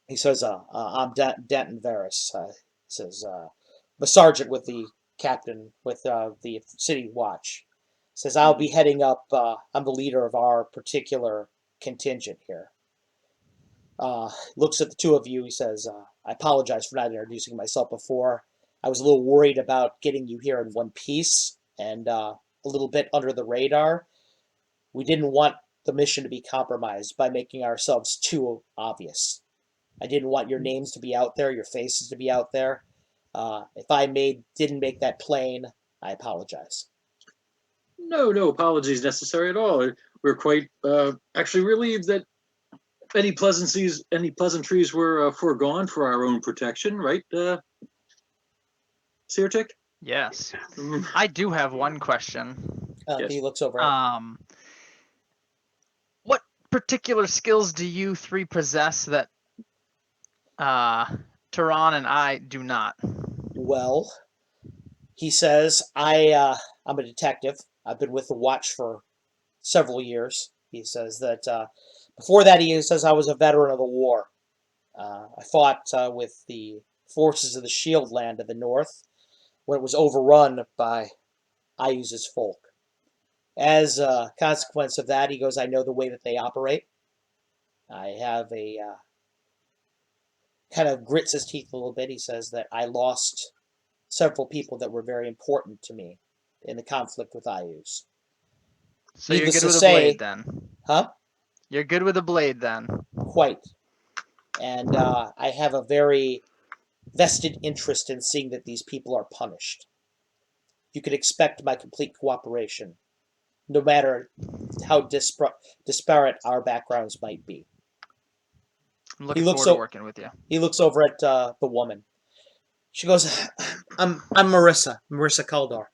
He says, I'm Denton Varys. He says, the sergeant with the captain, with the city watch. Says, I'll be heading up, I'm the leader of our particular contingent here. Looks at the two of you. He says, I apologize for not introducing myself before. I was a little worried about getting you here in one piece and a little bit under the radar. We didn't want the mission to be compromised by making ourselves too obvious. I didn't want your names to be out there, your faces to be out there. If I didn't make that plain, I apologize. No apologies necessary at all. We're quite actually relieved that any pleasantries were foregone for our own protection, right, Sirtik? Yes. I do have one question. Yes. He looks over at What particular skills do you three possess that Tehran and I do not? Well, he says, I'm a detective. I've been with the Watch for several years. He says that before that, he says I was a veteran of the war. I fought with the forces of the Shield Land of the North when it was overrun by Ayuz's folk. As a consequence of that, he goes, I know the way that they operate. I have a kind of grits his teeth a little bit. He says that I lost several people that were very important to me in the conflict with Ayuz. So you're Needless good to with a say- blade then? Huh? You're good with a blade then? Quite. And I have a very vested interest in seeing that these people are punished. You could expect my complete cooperation, no matter how disparate our backgrounds might be. I'm looking looks forward to so- working with you. He looks over at the woman. She goes, I'm Marissa Kaldor.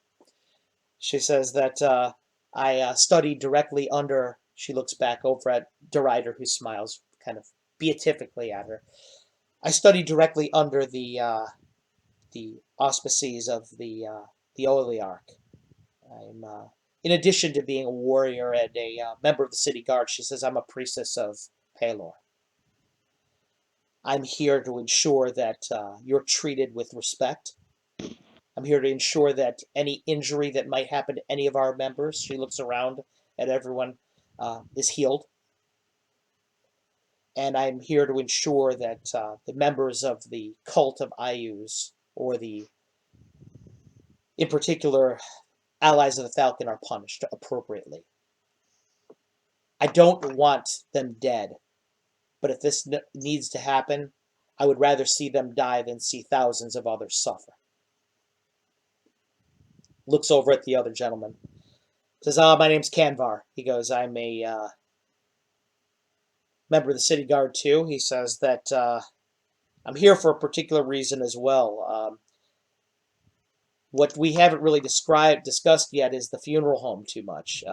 She says that I studied directly under, she looks back over at Derider, who smiles kind of beatifically at her. I studied directly under the auspices of the Oliarch. I'm, in addition to being a warrior and a member of the city guard, she says I'm a priestess of Palor. I'm here to ensure that you're treated with respect. I'm here to ensure that any injury that might happen to any of our members, she looks around at everyone, is healed. And I'm here to ensure that the members of the cult of Ayus, or in particular, allies of the Falcon, are punished appropriately. I don't want them dead, but if this needs to happen, I would rather see them die than see thousands of others suffer. Looks over at the other gentleman. Says, my name's Canvar. He goes, I'm a member of the City Guard too. He says that I'm here for a particular reason as well. What we haven't really discussed yet is the funeral home too much.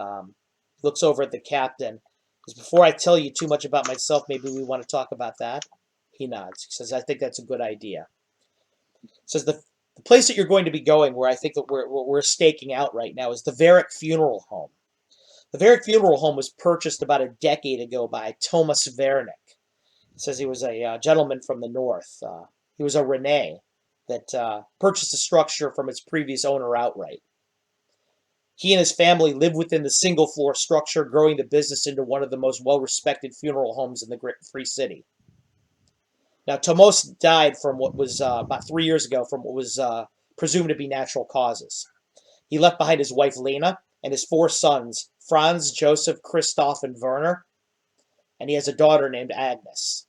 Looks over at the captain. Says, before I tell you too much about myself, maybe we want to talk about that. He nods. He says, I think that's a good idea. Says the place that you're going to be going, where I think that we're staking out right now, is the Varick Funeral Home. The Varick Funeral Home was purchased about a decade ago by Thomas Vernick. It says he was a gentleman from the north. He was a Rene that purchased the structure from its previous owner outright. He and his family lived within the single-floor structure, growing the business into one of the most well-respected funeral homes in the Free City. Now, Tomos died from what was about 3 years ago from what was presumed to be natural causes. He left behind his wife, Lena, and his 4 sons, Franz, Joseph, Christoph, and Werner, and he has a daughter named Agnes.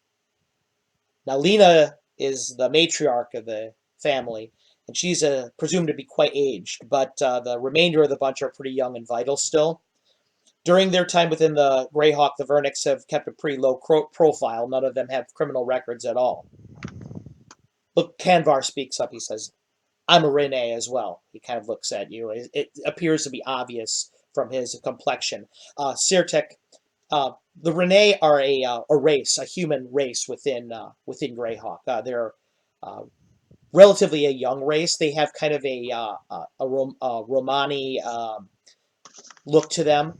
Now, Lena is the matriarch of the family, and she's presumed to be quite aged, but the remainder of the bunch are pretty young and vital still. During their time within the Greyhawk, the Vernicks have kept a pretty low profile. None of them have criminal records at all. Look, Canvar speaks up. He says, I'm a Rene as well. He kind of looks at you. It appears to be obvious from his complexion. Sirtek, the Rene are a race, a human race within Greyhawk. They're relatively a young race. They have kind of a Romani look to them.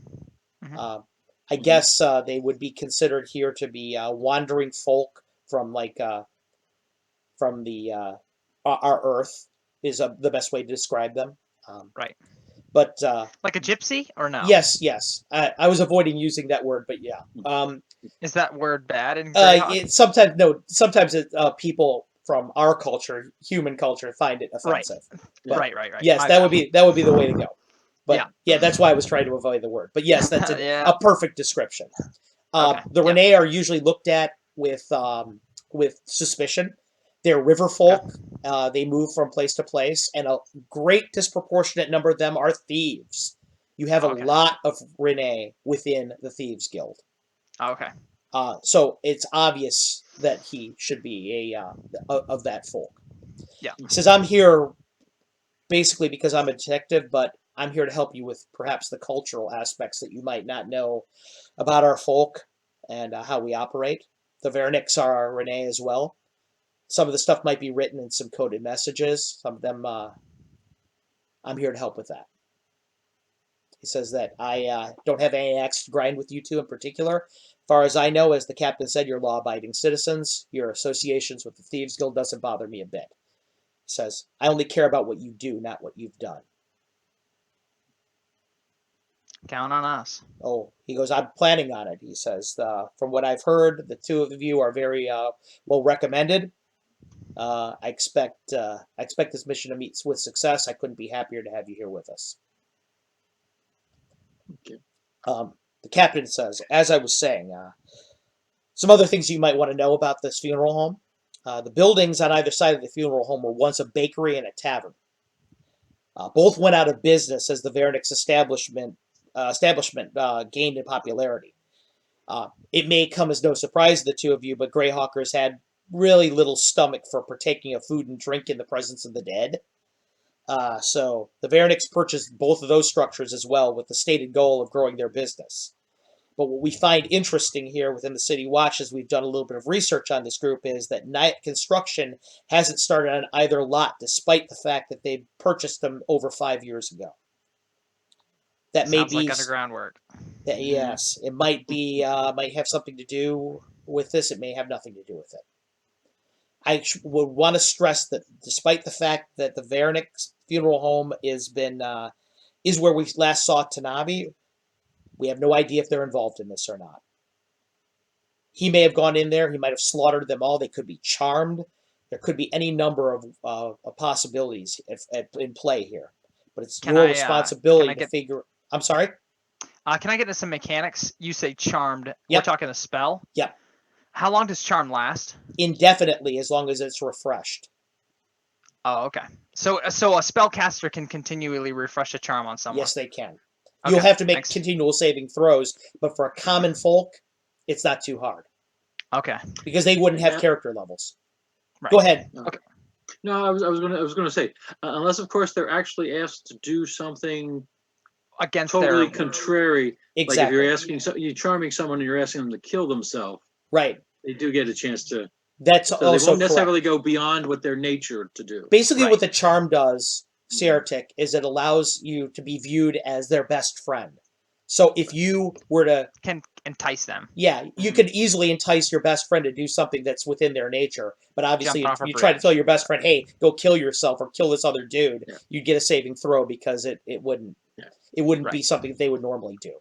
Mhm. I guess they would be considered here to be wandering folk from from our Earth is the best way to describe them. Right. But Like a gypsy or no? yes. I was avoiding using that word, but yeah. Is that word bad in Greyhawk? Sometimes people from our culture, human culture, find it offensive. Right. Yes, My that bad. would be the way to go. But Yeah. that's why I was trying to avoid the word. But yes, that's Yeah. a perfect description. Okay. The Yeah. Rene are usually looked at with suspicion. They're river folk. They move from place to place, and a great disproportionate number of them are thieves. You have a Okay. lot of Rene within the Thieves Guild. Okay. So it's obvious that he should be of that folk. Yeah. He says, I'm here basically because I'm a detective, but I'm here to help you with perhaps the cultural aspects that you might not know about our folk and how we operate. The Vernicks are Rene as well. Some of the stuff might be written in some coded messages. Some of them, I'm here to help with that. He says that I don't have any axe to grind with you two in particular. As far as I know, as the captain said, you're law-abiding citizens. Your associations with the Thieves Guild doesn't bother me a bit. He says, I only care about what you do, not what you've done. Count on us. Oh, he goes, I'm planning on it, he says. From what I've heard, the two of you are very well recommended. I expect this mission to meet with success. I couldn't be happier to have you here with us. Okay. The captain says, as I was saying, some other things you might want to know about this funeral home. The buildings on either side of the funeral home were once a bakery and a tavern. Both went out of business as the Vernick's establishment gained in popularity. It may come as no surprise to the two of you, but Greyhawkers had really little stomach for partaking of food and drink in the presence of the dead. So the Vernicks purchased both of those structures as well, with the stated goal of growing their business. But what we find interesting here within the City Watch, as we've done a little bit of research on this group, is that construction hasn't started on either lot, despite the fact that they purchased them over 5 years ago. That may Sounds be like underground work. yes, it might be might have something to do with this. It may have nothing to do with it. would want to stress that despite the fact that the Vernick funeral home is where we last saw Tanabe, we have no idea if they're involved in this or not. He may have gone in there. He might have slaughtered them all. They could be charmed. There could be any number of possibilities in play here. But it's your responsibility to figure. I'm sorry? Can I get into some mechanics? You say charmed. Yep. We're talking a spell? Yep. How long does charm last? Indefinitely, as long as it's refreshed. Oh, okay. So a spellcaster can continually refresh a charm on someone? Yes, they can. Okay, You'll have to make thanks. continual saving throws, but for a common folk, it's not too hard. Okay. Because they wouldn't have Yeah. character levels. Right. Go ahead. Okay. No, I was gonna say, unless of course they're actually asked to do something Against totally their... contrary. Exactly. Like if you're you're charming someone and you're asking them to kill themselves, Right. they do get a chance to. That's So also they won't necessarily correct. go beyond what they're nature to do. Basically, Right. what the charm does, Seartic, is it allows you to be viewed as their best friend. So if you were to... Can entice them. Yeah, you could easily entice your best friend to do something that's within their nature. But obviously, Jump off a you try to bridge. tell your best friend, hey, go kill yourself or kill this other dude. Yeah. You'd get a saving throw because it wouldn't be Right. something they would normally do.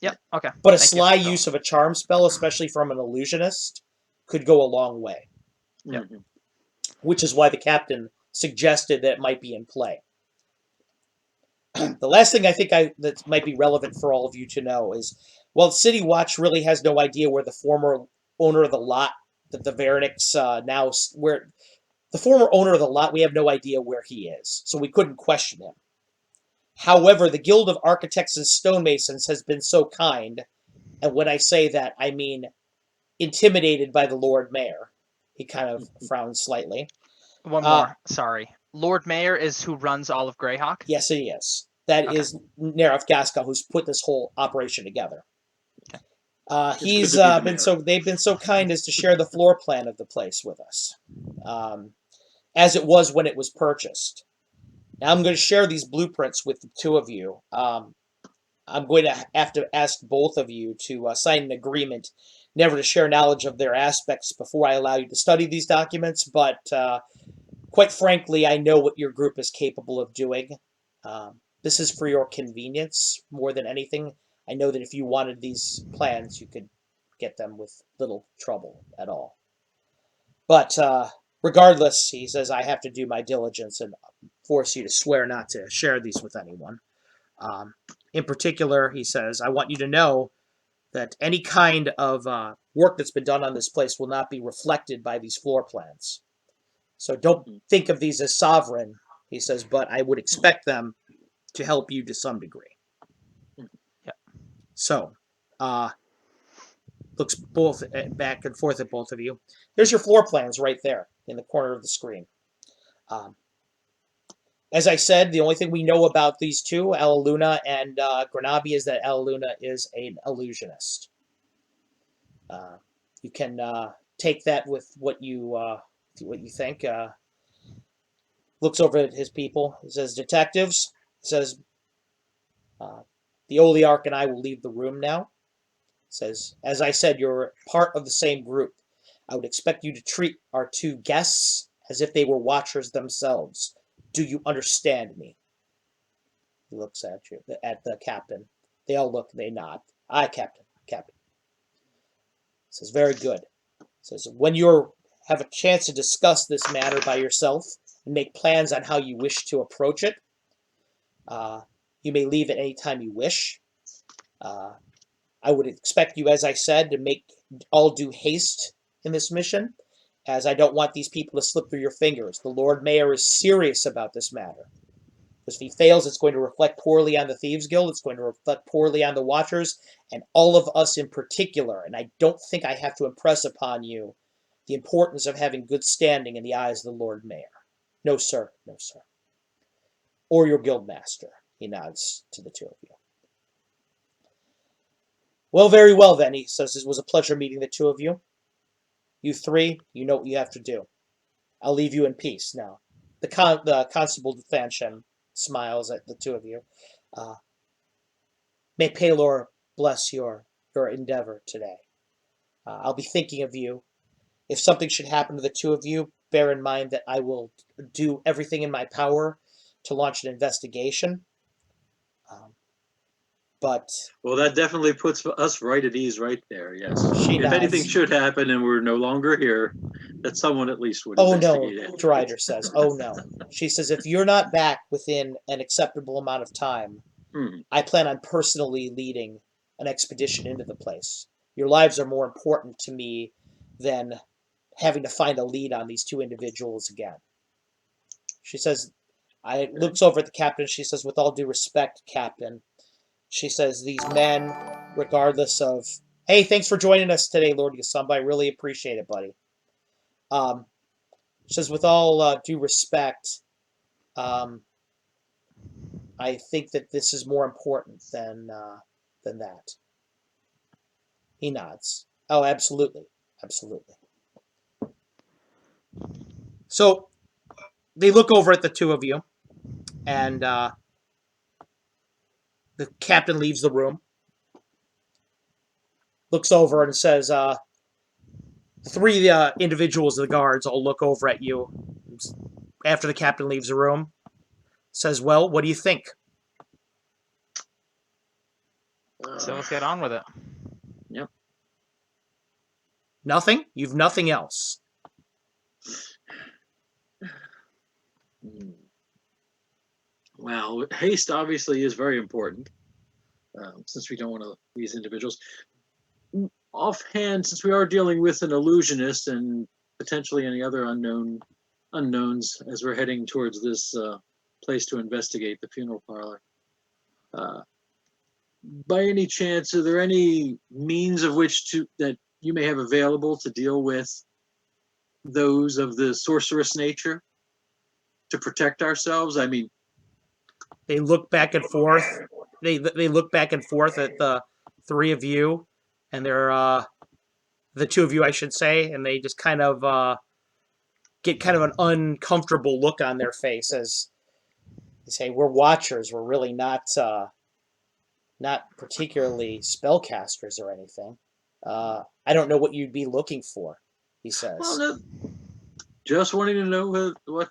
Yep. Okay. But a Thank you. sly So- use of a charm spell, especially from an illusionist, could go a long way. Yep. Mhm. Which is why the captain suggested that it might be in play. The last thing I think that might be relevant for all of you to know is, well, City Watch really has no idea where the former owner of the lot that the Vernicks where the former owner of the lot, we have no idea where he is, so we couldn't question him. However, the Guild of Architects and Stonemasons has been so kind, and when I say that, I mean intimidated by the Lord Mayor. He kind of frowns slightly. One more. Sorry. Lord Mayor is who runs all of Greyhawk? Yes, he is. That Okay. is Neref Gaskell, who's put this whole operation together. Okay. He's good to be the they've been so kind as to share the floor plan of the place with us, as it was when it was purchased. Now I'm going to share these blueprints with the two of you. I'm going to have to ask both of you to sign an agreement never to share knowledge of their aspects before I allow you to study these documents, but quite frankly, I know what your group is capable of doing. This is for your convenience more than anything. I know that if you wanted these plans, you could get them with little trouble at all. But regardless, he says, I have to do my diligence and force you to swear not to share these with anyone. In particular, he says, I want you to know that any kind of work that's been done on this place will not be reflected by these floor plans. So don't think of these as sovereign, he says, but I would expect them to help you to some degree. Yeah. So, looks both back and forth at both of you. There's your floor plans right there in the corner of the screen. As I said, the only thing we know about these two, Alaluna and Granabi, is that Alaluna is an illusionist. You can take that with what you think. Looks over at his people. He says, detectives, he says, the Oliarch and I will leave the room now. He says, as I said, you're part of the same group. I would expect you to treat our two guests as if they were watchers themselves. Do you understand me? He looks at you, at the captain. They all look, they nod. Aye, Captain. Captain. He says, very good. He says, when you have a chance to discuss this matter by yourself and make plans on how you wish to approach it, you may leave at any time you wish. I would expect you, as I said, to make all due haste in this mission, as I don't want these people to slip through your fingers. The Lord Mayor is serious about this matter. Because if he fails, it's going to reflect poorly on the Thieves Guild, it's going to reflect poorly on the Watchers, and all of us in particular. And I don't think I have to impress upon you the importance of having good standing in the eyes of the Lord Mayor. No, sir. No, sir. Or your Guildmaster. He nods to the two of you. Well, very well then, he says, it was a pleasure meeting the two of you. You three, you know what you have to do. I'll leave you in peace now. The Constable Fanshem smiles at the two of you. May Palor bless your endeavor today. I'll be thinking of you, If something should happen to the two of you, bear in mind that I will do everything in my power to launch an investigation. But Well, that definitely puts us right at ease right there. Yes. she If anything nods. should happen and we're no longer here, that someone at least would Oh no, investigate it. Drider says. Oh no. She says, if you're not back within an acceptable amount of time, I plan on personally leading an expedition into the place. Your lives are more important to me than having to find a lead on these two individuals again. She says, I looks over at the captain. She says, with all due respect, Captain, she says, these men, regardless of, hey, thanks for joining us today, Lord Yasamba. I really appreciate it, buddy. She says, with all due respect, I think that this is more important than that. He nods. Oh, absolutely, absolutely. So they look over at the two of you, and the captain leaves the room, looks over and says, three individuals, the guards, all look over at you after the captain leaves the room. Says, well, what do you think? So let's get on with it. Yep. Nothing? You've nothing else. Well, haste obviously is very important, since we don't want to these individuals. Offhand, since we are dealing with an illusionist and potentially any other unknowns as we're heading towards this place to investigate the funeral parlor, by any chance, are there any means of which that you may have available to deal with those of the sorceress nature to protect ourselves? I mean, they look back and forth. They look back and forth at the three of you, and they're the two of you, I should say, and they just kind of get kind of an uncomfortable look on their face as they say, "We're watchers. We're really not particularly spellcasters or anything. I don't know what you'd be looking for," he says. Well, no, just wanting to know what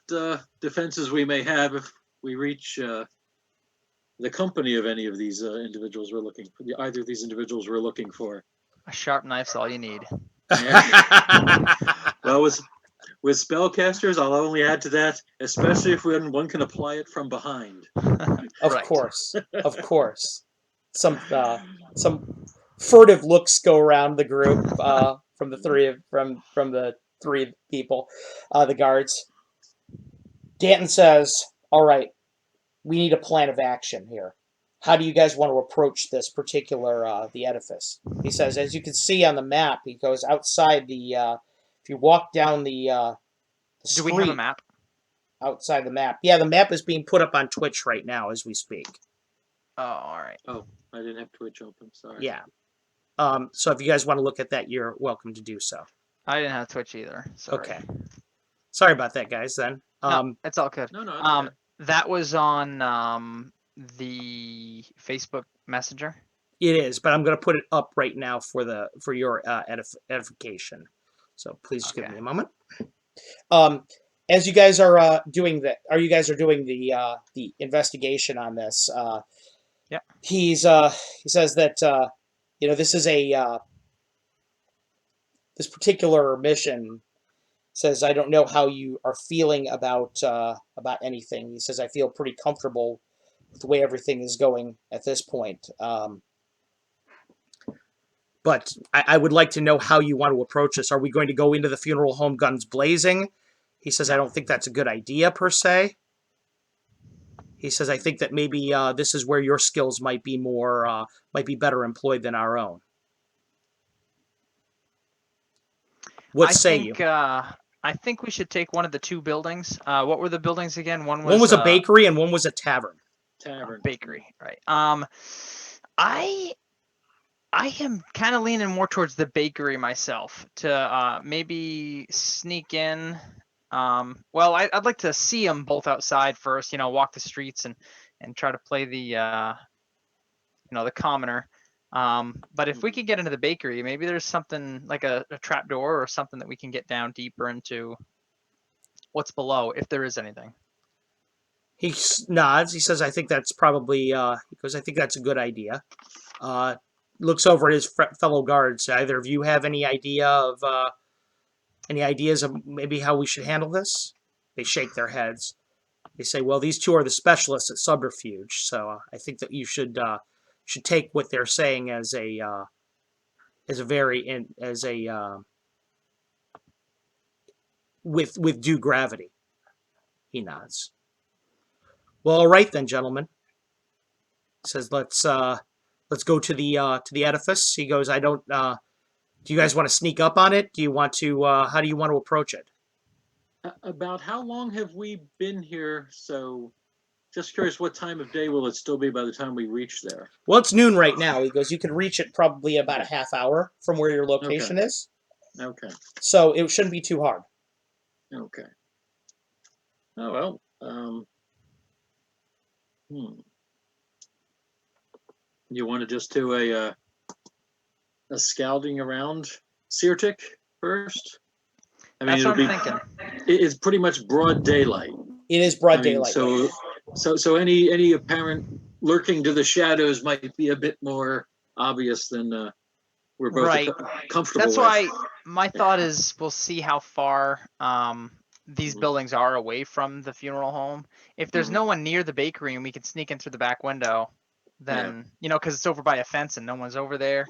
defenses we may have if we reach the company of any of these individuals we're looking for. Either of these individuals we're looking for. A sharp knife's all you need. Yeah. Well, with spellcasters, I'll only add to that, especially if one can apply it from behind. Of course, of course. Some furtive looks go around the group from the three people, the guards. Danton says, "All right, we need a plan of action here. How do you guys want to approach this particular the edifice?" He says, "As you can see on the map, he goes outside the. If you walk down the street, Do we have a map? Outside the map, yeah, the map is being put up on Twitch right now as we speak. Oh, all right. Oh, I didn't have Twitch open. Sorry. Yeah. So if you guys want to look at that, you're welcome to do so. I didn't have Twitch either. Sorry. Okay. Sorry about that, guys. Then. No, it's all good. No, it's okay. That was on the Facebook Messenger. It is, but I'm going to put it up right now for your edification. So please give me a moment. As you guys are doing that, you guys are doing the investigation on this. Yeah. He says that this is this particular mission. Says, I don't know how you are feeling about anything. He says, I feel pretty comfortable with the way everything is going at this point. But I would like to know how you want to approach this. Are we going to go into the funeral home guns blazing? He says, I don't think that's a good idea per se. He says, I think that maybe this is where your skills might be better employed than our own. What say you? I think we should take one of the two buildings. What were the buildings again? One was a bakery and one was a tavern. Bakery, right. I am kind of leaning more towards the bakery myself to maybe sneak in. Well, I'd like to see them both outside first, walk the streets and try to play the, the commoner. But if we could get into the bakery, maybe there's something like a trap door or something that we can get down deeper into what's below, if there is anything. He nods. He says, I think that's probably, he goes, I think that's a good idea. Looks over at his fellow guards. Either of you have any idea of, any ideas of maybe how we should handle this? They shake their heads. They say, well, these two are the specialists at subterfuge, so I think that you should take what they're saying as a with due gravity. He nods. Well, all right then, gentlemen. He says, let's go to the edifice. He goes, I don't. Do you guys want to sneak up on it? Do you want to? How do you want to approach it? About how long have we been here? So, just curious, what time of day will it still be by the time we reach there? Well, it's noon right now. He goes, you can reach it probably about a half hour from where your location is. Okay. So it shouldn't be too hard. Okay. Oh well. You want to just do a scouting around Sirtic first? I mean, That's what I'm thinking. It's pretty much broad daylight. It is broad daylight. So any apparent lurking to the shadows might be a bit more obvious than we're both comfortable That's with. why my thought is we'll see how far these buildings are away from the funeral home. If there's no one near the bakery and we can sneak in through the back window, then because it's over by a fence and no one's over there.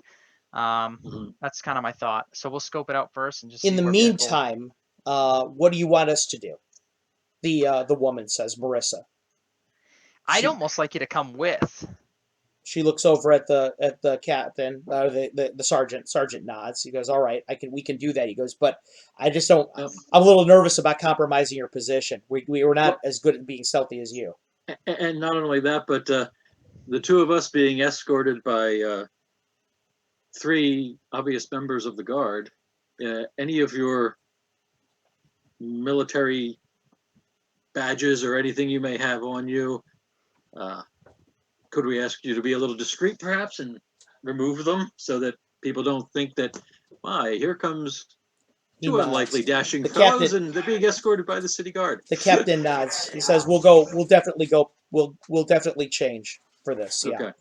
That's kind of my thought. So we'll scope it out first and just. In the meantime, what do you want us to do? The woman says, Marissa. I'd almost like you to come with. She looks over at the captain, the sergeant. Sergeant nods. He goes, "All right, we can do that." He goes, "But I just don't. I'm a little nervous about compromising your position. We were not as good at being stealthy as you." And not only that, but the two of us being escorted by 3 obvious members of the guard. Any of your military badges or anything you may have on you. Could we ask you to be a little discreet, perhaps, and remove them so that people don't think that, here comes 2 unlikely dashing fellows and they're being escorted by the city guard? The captain nods. He says, We'll definitely change for this. Yeah. Okay.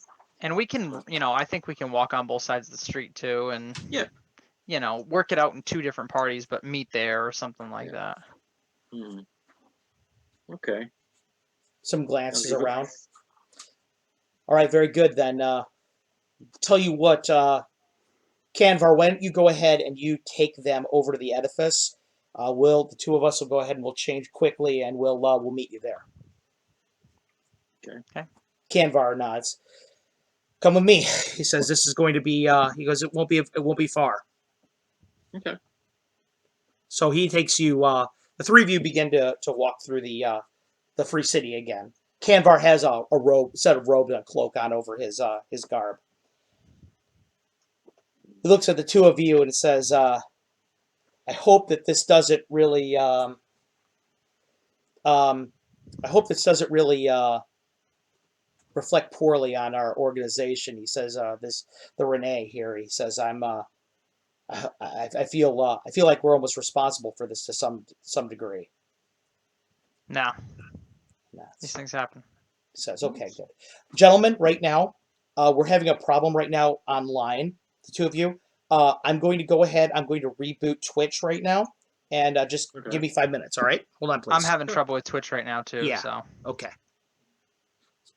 And we can, I think we can walk on both sides of the street too, and work it out in 2 different parties, but meet there or something like that. Okay. Some glances around. All right, very good then. Tell you what, Canvar, why don't you go ahead and you take them over to the edifice? The 2 of us will go ahead and we'll change quickly, and we'll meet you there. Okay. Canvar nods. Come with me. He says this is going to be. He goes, it won't be far. Okay. So he takes you. The 3 of you begin to walk through the free city again. Canvar has a set of robes and a cloak on over his garb. He looks at the 2 of you and says, "I hope that this doesn't really. I hope this doesn't really reflect poorly on our organization." He says, "The Renee here." He says, I feel like we're almost responsible for this to some degree." No. These things happen. Says, "Okay, good, gentlemen. Right now, we're having a problem right now online. The 2 of you. I'm going to go ahead. I'm going to reboot Twitch right now, and just give me 5 minutes. All right, hold on, please. I'm having trouble with Twitch right now too. Yeah. So. Okay.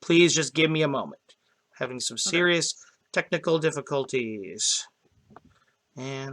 Please just give me a moment. Having some serious technical difficulties. And